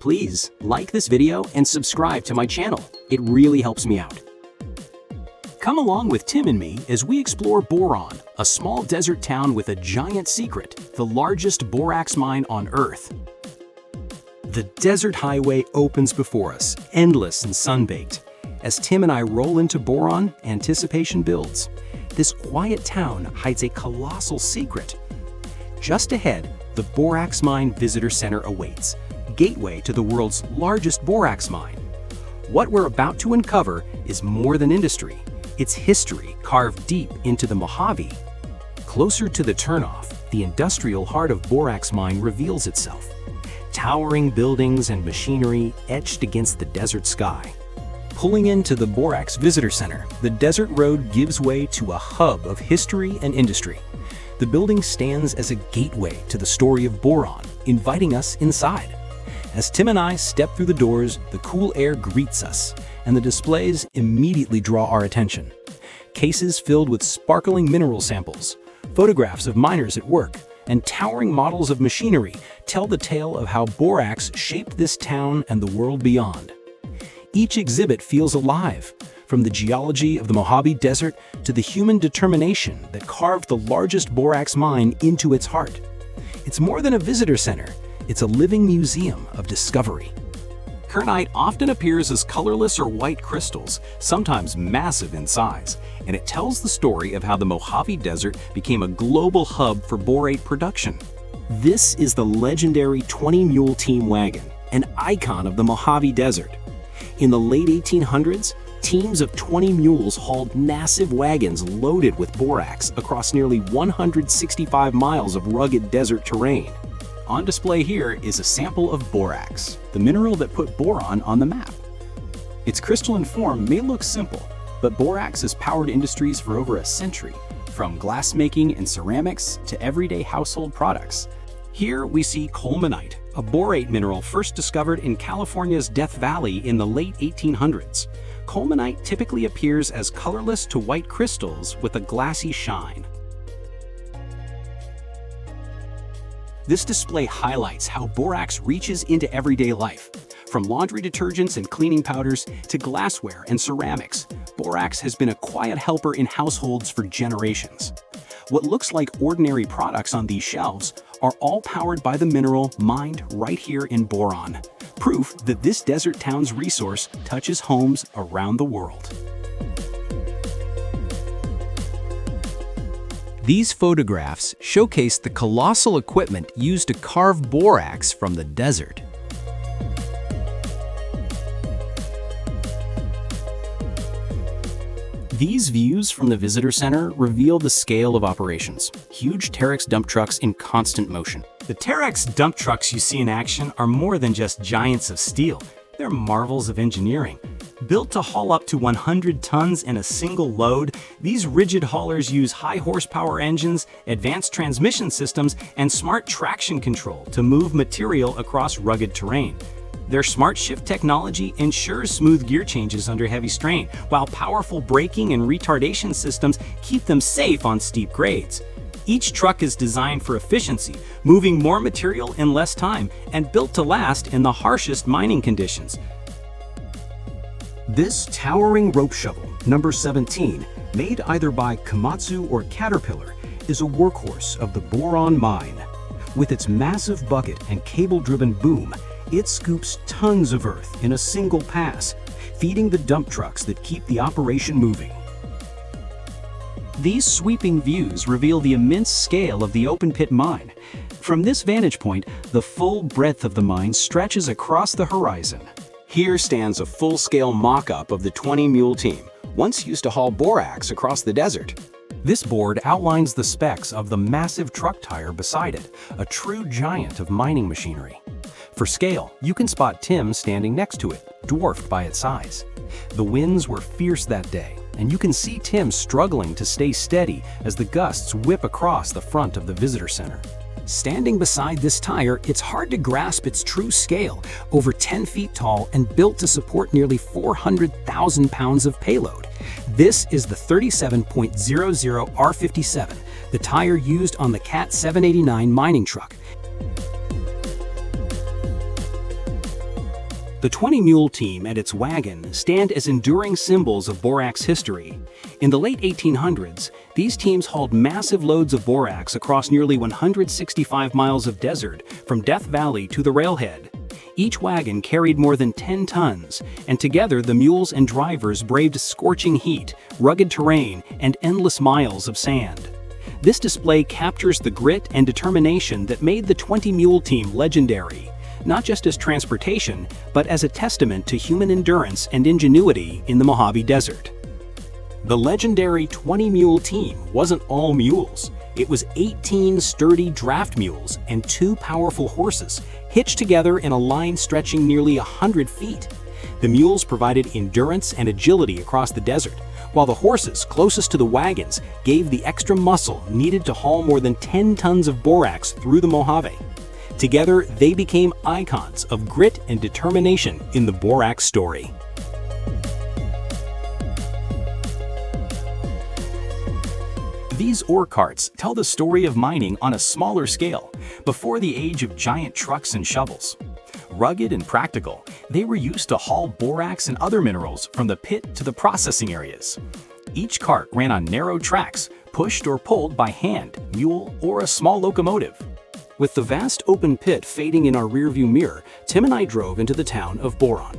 Please like this video and subscribe to my channel. It really helps me out. Come along with Tim and me as we explore Boron, a small desert town with a giant secret, the largest borax mine on Earth. The desert highway opens before us, endless and sun-baked. As Tim and I roll into Boron, anticipation builds. This quiet town hides a colossal secret. Just ahead, the Borax Mine Visitor Center awaits, gateway to the world's largest borax mine. What we're about to uncover is more than industry. It's history carved deep into the Mojave. Closer to the turnoff, the industrial heart of Borax Mine reveals itself. Towering buildings and machinery etched against the desert sky. Pulling into the Borax Visitor Center, the desert road gives way to a hub of history and industry. The building stands as a gateway to the story of Boron, inviting us inside. As Tim and I step through the doors, the cool air greets us, and the displays immediately draw our attention. Cases filled with sparkling mineral samples, photographs of miners at work, and towering models of machinery tell the tale of how borax shaped this town and the world beyond. Each exhibit feels alive, from the geology of the Mojave Desert to the human determination that carved the largest borax mine into its heart. It's more than a visitor center, it's a living museum of discovery. Kernite often appears as colorless or white crystals, sometimes massive in size, and it tells the story of how the Mojave Desert became a global hub for borate production. This is the legendary 20 Mule Team wagon, an icon of the Mojave Desert. In the late 1800s, teams of 20 mules hauled massive wagons loaded with borax across nearly 165 miles of rugged desert terrain. On display here is a sample of borax, the mineral that put boron on the map. Its crystalline form may look simple, but borax has powered industries for over a century, from glassmaking and ceramics to everyday household products. Here we see colemanite, a borate mineral first discovered in California's Death Valley in the late 1800s. Colemanite typically appears as colorless to white crystals with a glassy shine. This display highlights how borax reaches into everyday life. From laundry detergents and cleaning powders to glassware and ceramics, borax has been a quiet helper in households for generations. What looks like ordinary products on these shelves are all powered by the mineral mined right here in Boron, proof that this desert town's resource touches homes around the world. These photographs showcase the colossal equipment used to carve borax from the desert. These views from the visitor center reveal the scale of operations. Huge Terex dump trucks in constant motion. The Terex dump trucks you see in action are more than just giants of steel. They're marvels of engineering. Built to haul up to 100 tons in a single load, these rigid haulers use high horsepower engines, advanced transmission systems, and smart traction control to move material across rugged terrain. Their smart shift technology ensures smooth gear changes under heavy strain, while powerful braking and retardation systems keep them safe on steep grades. Each truck is designed for efficiency, moving more material in less time, and built to last in the harshest mining conditions. This towering rope shovel, number 17, made either by Komatsu or Caterpillar, is a workhorse of the Boron mine. With its massive bucket and cable-driven boom, it scoops tons of earth in a single pass, feeding the dump trucks that keep the operation moving. These sweeping views reveal the immense scale of the open-pit mine. From this vantage point, the full breadth of the mine stretches across the horizon. Here stands a full-scale mock-up of the 20 Mule Team, once used to haul borax across the desert. This board outlines the specs of the massive truck tire beside it, a true giant of mining machinery. For scale, you can spot Tim standing next to it, dwarfed by its size. The winds were fierce that day, and you can see Tim struggling to stay steady as the gusts whip across the front of the visitor center. Standing beside this tire, it's hard to grasp its true scale, over 10 feet tall and built to support nearly 400,000 pounds of payload. This is the 37.00 R57, the tire used on the Cat 789 mining truck. The 20 Mule Team and its wagon stand as enduring symbols of borax history. In the late 1800s, these teams hauled massive loads of borax across nearly 165 miles of desert from Death Valley to the railhead. Each wagon carried more than 10 tons, and together the mules and drivers braved scorching heat, rugged terrain, and endless miles of sand. This display captures the grit and determination that made the 20 Mule Team legendary, not just as transportation, but as a testament to human endurance and ingenuity in the Mojave Desert. The legendary 20 Mule Team wasn't all mules. It was 18 sturdy draft mules and 2 powerful horses, hitched together in a line stretching nearly 100 feet. The mules provided endurance and agility across the desert, while the horses closest to the wagons gave the extra muscle needed to haul more than 10 tons of borax through the Mojave. Together, they became icons of grit and determination in the borax story. These ore carts tell the story of mining on a smaller scale, before the age of giant trucks and shovels. Rugged and practical, they were used to haul borax and other minerals from the pit to the processing areas. Each cart ran on narrow tracks, pushed or pulled by hand, mule, or a small locomotive. With the vast open pit fading in our rearview mirror, Tim and I drove into the town of Boron.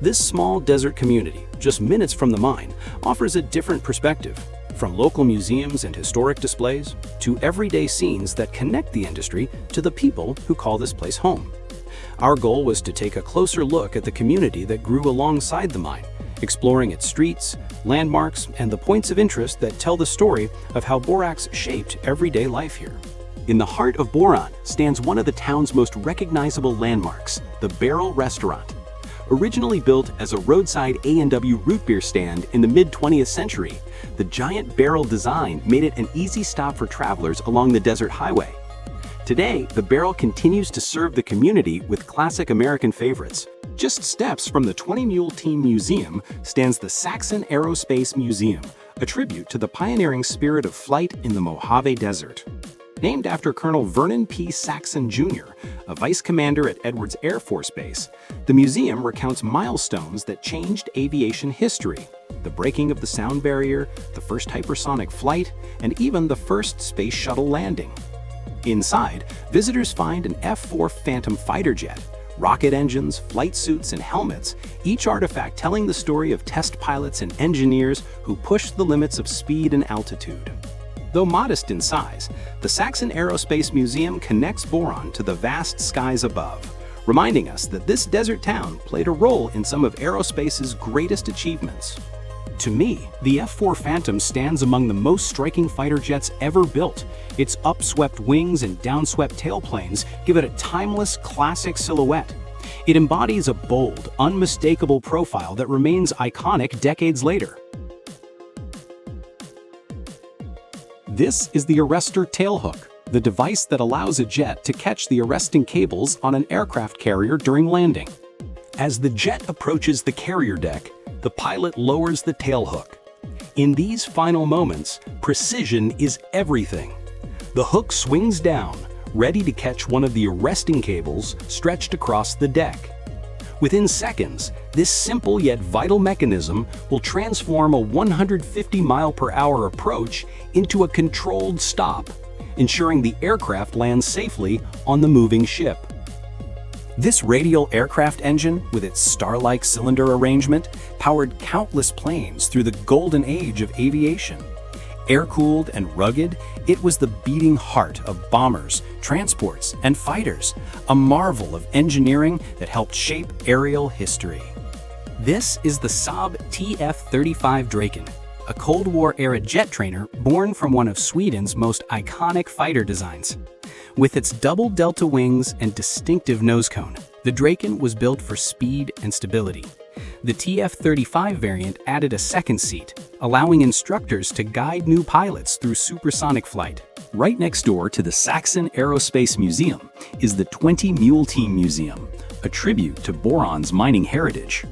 This small desert community, just minutes from the mine, offers a different perspective. From local museums and historic displays, to everyday scenes that connect the industry to the people who call this place home. Our goal was to take a closer look at the community that grew alongside the mine, exploring its streets, landmarks, and the points of interest that tell the story of how borax shaped everyday life here. In the heart of Boron stands one of the town's most recognizable landmarks, the Barrel Restaurant. Originally built as a roadside A&W root beer stand in the mid-20th century, the giant barrel design made it an easy stop for travelers along the desert highway. Today, the Barrel continues to serve the community with classic American favorites. Just steps from the 20 Mule Team Museum stands the Saxon Aerospace Museum, a tribute to the pioneering spirit of flight in the Mojave Desert. Named after Colonel Vernon P. Saxon Jr., a vice commander at Edwards Air Force Base, the museum recounts milestones that changed aviation history: the breaking of the sound barrier, the first hypersonic flight, and even the first space shuttle landing. Inside, visitors find an F-4 Phantom fighter jet, rocket engines, flight suits, and helmets, each artifact telling the story of test pilots and engineers who pushed the limits of speed and altitude. Though modest in size, the Saxon Aerospace Museum connects Boron to the vast skies above, reminding us that this desert town played a role in some of aerospace's greatest achievements. To me, the F-4 Phantom stands among the most striking fighter jets ever built. Its upswept wings and downswept tailplanes give it a timeless, classic silhouette. It embodies a bold, unmistakable profile that remains iconic decades later. This is the arrestor tailhook, the device that allows a jet to catch the arresting cables on an aircraft carrier during landing. As the jet approaches the carrier deck, the pilot lowers the tailhook. In these final moments, precision is everything. The hook swings down, ready to catch one of the arresting cables stretched across the deck. Within seconds, this simple yet vital mechanism will transform a 150-mile-per-hour approach into a controlled stop, ensuring the aircraft lands safely on the moving ship. This radial aircraft engine, with its star-like cylinder arrangement, powered countless planes through the golden age of aviation. Air-cooled and rugged, it was the beating heart of bombers, transports, and fighters, a marvel of engineering that helped shape aerial history. This is the Saab TF-35 Draken, a Cold War-era jet trainer born from one of Sweden's most iconic fighter designs. With its double delta wings and distinctive nose cone, the Draken was built for speed and stability. The TF-35 variant added a second seat, allowing instructors to guide new pilots through supersonic flight. Right next door to the Saxon Aerospace Museum is the 20 Mule Team Museum, a tribute to Boron's mining heritage.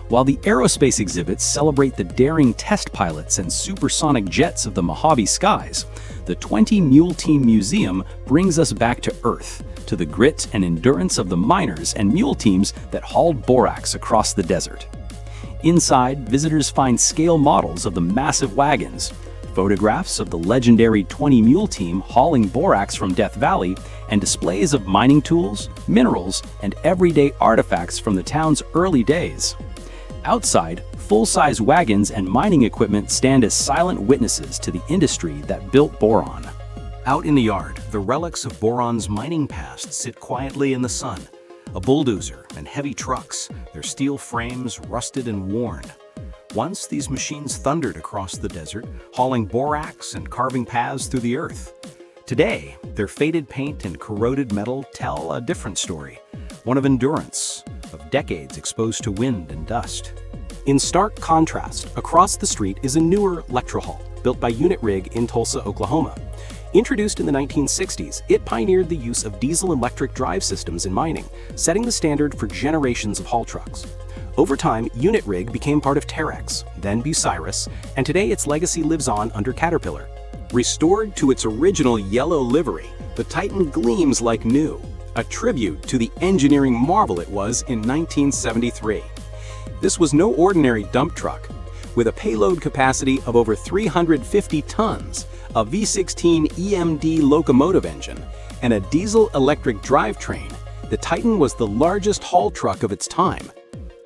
While the aerospace exhibits celebrate the daring test pilots and supersonic jets of the Mojave skies, the 20 Mule Team Museum brings us back to Earth, to the grit and endurance of the miners and mule teams that hauled borax across the desert. Inside, visitors find scale models of the massive wagons, photographs of the legendary 20 Mule Team hauling borax from Death Valley, and displays of mining tools, minerals, and everyday artifacts from the town's early days. Outside, full-size wagons and mining equipment stand as silent witnesses to the industry that built boron. Out in the yard, the relics of boron's mining past sit quietly in the sun. A bulldozer and heavy trucks, their steel frames rusted and worn. Once, these machines thundered across the desert, hauling borax and carving paths through the earth. Today, their faded paint and corroded metal tell a different story, one of endurance, of decades exposed to wind and dust. In stark contrast, across the street is a newer electrohull, built by Unit Rig in Tulsa, Oklahoma. Introduced in the 1960s, it pioneered the use of diesel-electric drive systems in mining, setting the standard for generations of haul trucks. Over time, Unit Rig became part of Terex, then Bucyrus, and today its legacy lives on under Caterpillar. Restored to its original yellow livery, the Titan gleams like new, a tribute to the engineering marvel it was in 1973. This was no ordinary dump truck. With a payload capacity of over 350 tons, a V16 EMD locomotive engine, and a diesel-electric drivetrain, the Titan was the largest haul truck of its time.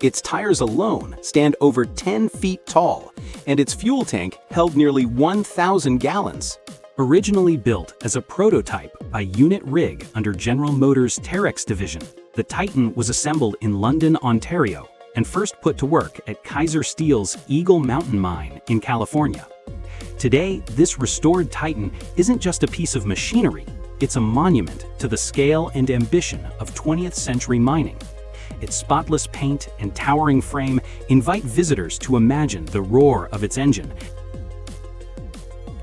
Its tires alone stand over 10 feet tall, and its fuel tank held nearly 1,000 gallons. Originally built as a prototype by Unit Rig under General Motors' Terex division, the Titan was assembled in London, Ontario, and first put to work at Kaiser Steel's Eagle Mountain Mine in California. Today, this restored Titan isn't just a piece of machinery, it's a monument to the scale and ambition of 20th century mining. Its spotless paint and towering frame invite visitors to imagine the roar of its engine.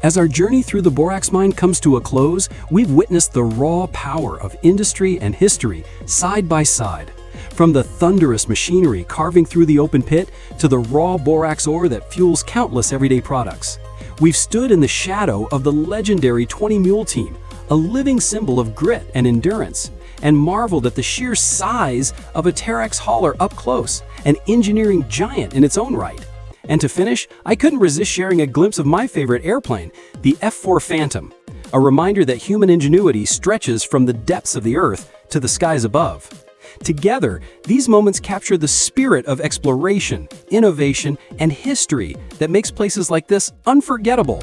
As our journey through the Borax Mine comes to a close, we've witnessed the raw power of industry and history side by side. From the thunderous machinery carving through the open pit to the raw borax ore that fuels countless everyday products. We've stood in the shadow of the legendary 20 Mule Team, a living symbol of grit and endurance, and marveled at the sheer size of a Terex hauler up close, an engineering giant in its own right. And to finish, I couldn't resist sharing a glimpse of my favorite airplane, the F-4 Phantom, a reminder that human ingenuity stretches from the depths of the earth to the skies above. Together, these moments capture the spirit of exploration, innovation, and history that makes places like this unforgettable.